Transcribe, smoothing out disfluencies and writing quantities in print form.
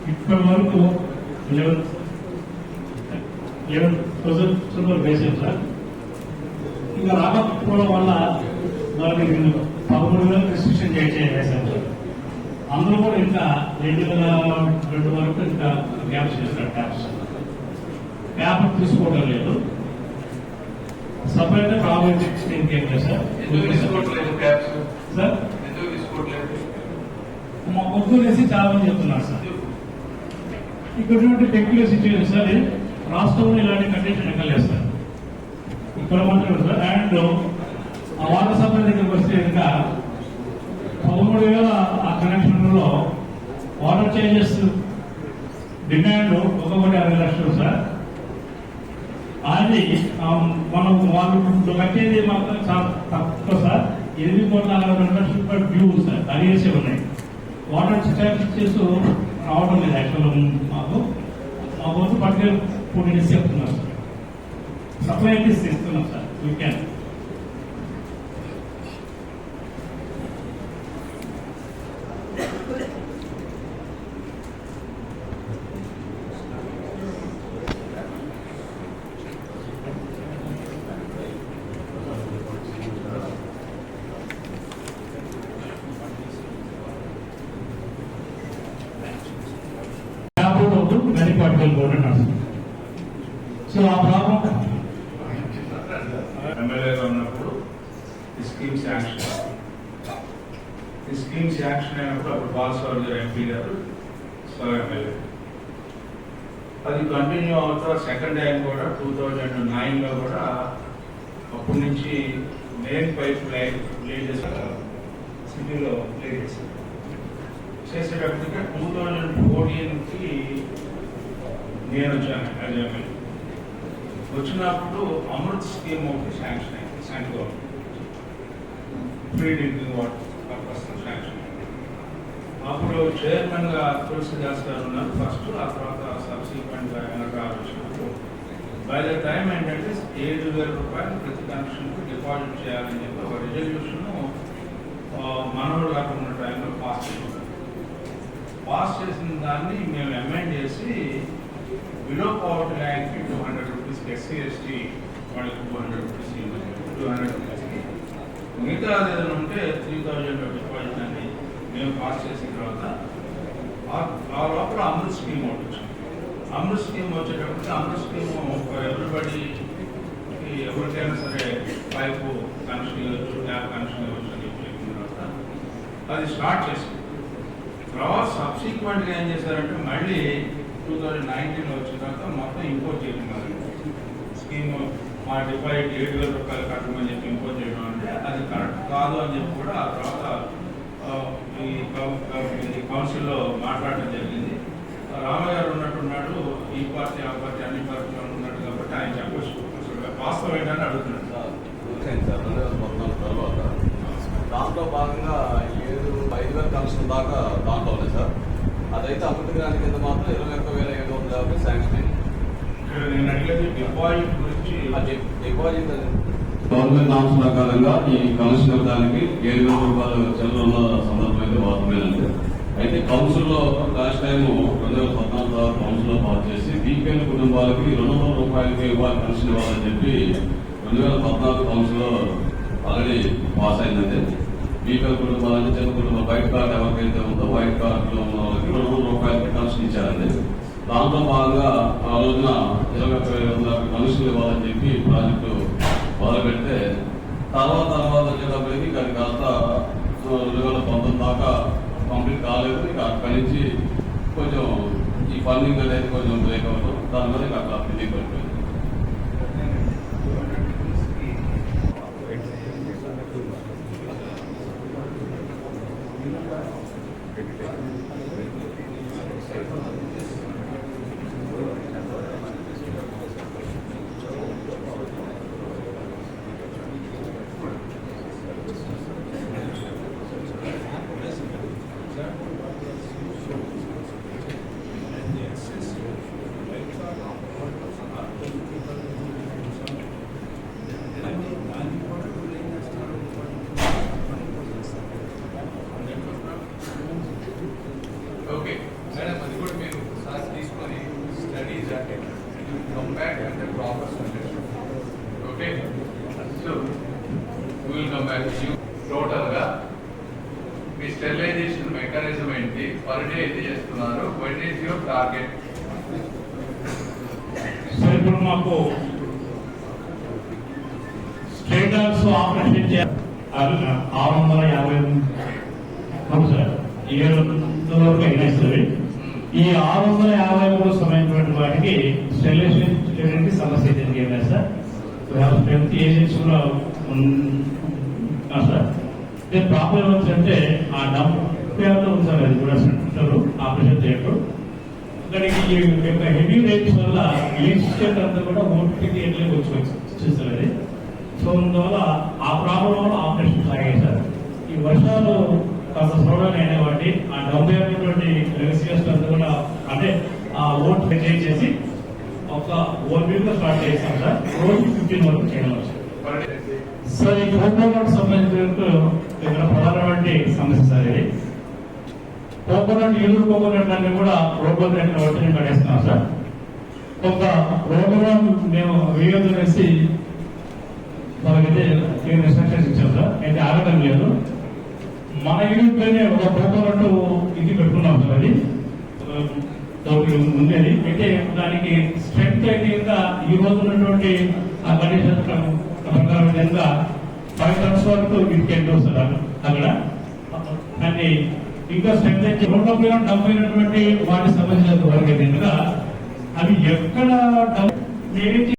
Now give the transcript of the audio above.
ఇప్పటి వరకు 11,000 వేసాం సార్. ఇంకా రాకపోవడం వల్ల దానికి 13,000 రిస్ట్రిక్షన్ చేసాం సార్. అందరూ కూడా ఇంకా 2,200 వరకు ఇంకా గ్యాప్స్ చేస్తారు. ట్యాప్ తీసుకోవడం లేదు. Separate problem sir. సార్ మా పొద్దున్న వేసి చాలా మంది చెప్తున్నారు సార్. ఇక్కడ టెక్నికల్ సిచ్యువేషన్ సార్, రాష్ట్రంలో ఇలాంటి కండిషన్ ఎక్కలేదు సార్. ఇక్కడ మాత్రమే సార్. అండ్ ఆ వాటర్ సప్లై దగ్గరికి వస్తే ఇంకా 13,000 ఆ కనెక్షన్లో వాటర్ చేంజెస్ డిమాండ్ ఒక్కొక్కటి 60 లక్షలు సార్. అది మనం వాళ్ళు కట్టేది మాత్రం చాలా తక్కువ సార్. 8,62 లక్షల డ్యూ సార్. అడిగేసే ఉన్నాయి. వాటర్ స్టాటిస్టిక్స్ రావడం లేదు. యాక్చువల్ మాకు పట్టుకెళ్ళి 4 డేస్ చెప్తున్నారు సార్. సప్లై అయితే ఇస్తున్నాం సార్. యూ క్యాన్ పట్టుకెళ్ళి పోతున్నాడు. సో ఆ ప్రాబ్లం ఎమ్మెల్యేగా ఉన్నప్పుడు ఈ స్కీమ్ శాంక్షన్ అయినప్పుడు అప్పుడు బాలస్వామి గారు ఎంపీ గారు, సార్ ఎమ్మెల్యే. అది కంటిన్యూ అవుతా సెకండ్ టైం కూడా 2009లో కూడా అప్పటి నుంచి మెయిన్ పైప్ లైన్ ప్లే చేశారు. సిటీలో ప్లే చేశారు. చేసేటప్పటికే 2014కి నేను వచ్చాను యాజ్ ఎమ్మెల్యే. వచ్చినప్పుడు అమృత్ స్కీమ్ ఒకటి శాంక్షన్ అయింది. Central government free drinking water purpose sanction అయింది. అప్పుడు చైర్మన్ గా తులసిదాస్ గారు ఉన్నారు ఫస్ట్. ఆ తర్వాత సబ్సిక్వెంట్ గా గారు వచ్చినప్పుడు బై ద టైం ఏంటంటే 7,000 రూపాయలు ప్రతి కనెక్షన్కు డిపాజిట్ చేయాలని చెప్పి ఒక రిజల్యూషన్ మనోడు గారు ఉన్న టైంలో పాస్ చేసిన దాన్ని మేము అమెండ్ చేసి బిలో పవర్టీ లైన్కి 200 రూపీస్కి, ఎస్సీ ఎస్టీ వాళ్ళకి 200 రూపీస్, 200 రూపీస్కి, మిగతా ఏదైనా ఉంటే 3,000 డిపాజిట్ అని మేము పాస్ చేసిన తర్వాత ఆ లోపల అమృత్ స్కీమ్ ఒకటి వచ్చింది. అమృత్ స్కీమ్ వచ్చేటప్పటికి అమృత్ స్కీమ్ ఎవ్రీబడి ఎవరికైనా సరే పైపు కనెక్షన్ ఇవ్వచ్చు, ట్యాప్ కనెక్షన్ ఇవ్వచ్చు అని చెప్పిన తర్వాత అది స్టార్ట్ చేసింది. తర్వాత సబ్సిక్వెంట్గా ఏం చేశారంటే మళ్ళీ 2019లో వచ్చిన తర్వాత మొత్తం ఇంపోర్ట్ చేయడం స్కీమ్. మా డిపాజిట్ 7,000 రూపాయలు కట్టమని చెప్పి ఇంపోర్ట్ చేయడం అంటే అది కరెక్ట్ కాదు అని చెప్పి కూడా ఆ తర్వాత ఈ కౌన్సిల్లో మాట్లాడడం జరిగింది. రామగారు ఉన్నట్టున్నాడు, ఈ పార్టీ ఆ పార్టీ అన్ని పార్టీలో ఉన్నట్టు కాబట్టి ఆయన చెప్పచ్చు వాస్తవం ఏంటని అడుగుతున్నాడు. 2014 తర్వాత దాంట్లో భాగంగా 5,000 కనెక్షన్ దాకా దాంట్లో ఉంది సార్. అదైతే అమృత గ్రాంట్ కింద మాత్రం 21,750 శాంక్షన్ అయింది. నేను అడిగేది డిపాజిట్ గురించి. డిపాజిట్ గవర్నమెంట్ నామ్స్ ప్రకారంగా ఈ కమిషన్ ఇవ్వడానికి 7,000 రూపాయలు చిల్లర ఉన్న సందర్భం అయితే వాస్తవేనండి. అయితే కౌన్సిల్లో లాస్ట్ టైం 2014 కౌన్సిల్లో పాస్ చేసి బీపీఎల్ కుటుంబాలకి 200 రూపాయలకి కమిషన్ ఇవ్వాలని చెప్పి 2014 కౌన్సిల్లో ఆల్రెడీ పాస్ అయిందండి. బీపీఎల్ కుటుంబాలంటే చిన్న కుటుంబం వైట్ కార్డ్ ఎవరికైతే ఉందో వైట్ కార్డులో ఉన్న వాళ్ళకి 200 రూపాయలకి కమిషన్ ఇచ్చారండి. దాంట్లో భాగంగా ఆ రోజున 21,000 కమిషన్ ఇవ్వాలని చెప్పి ప్రాజెక్టు మొదలుపెడితే తర్వాత వచ్చేటప్పటికి అది కాస్త 2019 దాకా కంప్లీట్ కాలేదు. ఇక అక్కడి నుంచి కొంచెం ఈ ఫండింగ్ అనేది కొంచెం బ్రేక్ అవ్వడం, దాని మీద అట్లా ఫిల్లింగ్ పడిపోయింది. ఓకే మేడం, అది కూడా మీరు come back and the proper solution. Okay? So, we will come back to you. Total గా మీ స్టెరిలైజేషన్ మెకానిజం ఏంటి, పర్ డే ఏది చేస్తున్నారు, what is your target? Sir ఇప్పుడు మాకు స్ట్రైట్ డాగ్స్ ఆపరేషన్ చేయాలి 650 అవును సార్ 7 వరకు అయినాయి సార్. ఈ 653 సమయమైనటువంటి వాటికి స్టెరిలైజేషన్ చేయడానికి సమస్య జరిగింది సార్. స్ట్రెంత్ ఏజెంట్స్ కూడా సార్. ప్రాబ్లం ఏంటంటే ఆ డబ్బు ఉంది సార్, అది కూడా సెంటర్ ఆపరేషన్ థియేటర్. ఇక్కడికి ఈ యొక్క హెవీ రేట్స్ వల్ల లీడ్ అంతా కూడా ఓటీకి ఎట్లకి వచ్చేస్తారు అది. సో అందువల్ల ఆ ప్రాబ్లం వల్ల ఆపరేషన్ సాగాయి సార్. ఈ వర్షాలు కాస్త స్లోడౌన్ అయిన వాటి ఆ డబ్బు అయినటువంటి రెసిడెన్స్ అంతా కూడా అంటే ఆ ఓట్ చేంజ్ చేసి ఒక 1 వీక్ లో స్టార్ట్ చేస్తాం సార్. రోజు 15 వరకు చేయడం సార్. ఈ కోకోనట్ సంబంధించిన ఇక్కడ ప్రధానమైన సమస్య సార్ ఇది. కోకోనట్ ఈదురు కోకోనట్ అన్ని కూడా రోబోట్ ఒట్టిని పడేస్తున్నాం సార్. ఒక ప్రోగ్రామ్ మేము వేయొద్దు అనేసి మనకైతే ఇన్స్ట్రక్షన్స్ ఇచ్చాం సార్. అయితే ఆగటం లేదు. మన యూనిట్ పైనే ఒక కోకోనట్ ఇది పెట్టుకున్నాం సార్. అది ఉండేది అయితే దానికి స్ట్రెంత్ అయితే ఇంకా ఈ రోజు ఉన్నటువంటి ఆ కండిషన్ ప్రకారం విధంగా 5 tons వరకు ఇటుకెళ్ళి వస్తారు అక్కడ. కానీ ఇంకా స్ట్రెంత్ అయితే 170 వాటి సంబంధించిన వరకు అయితే అవి ఎక్కడ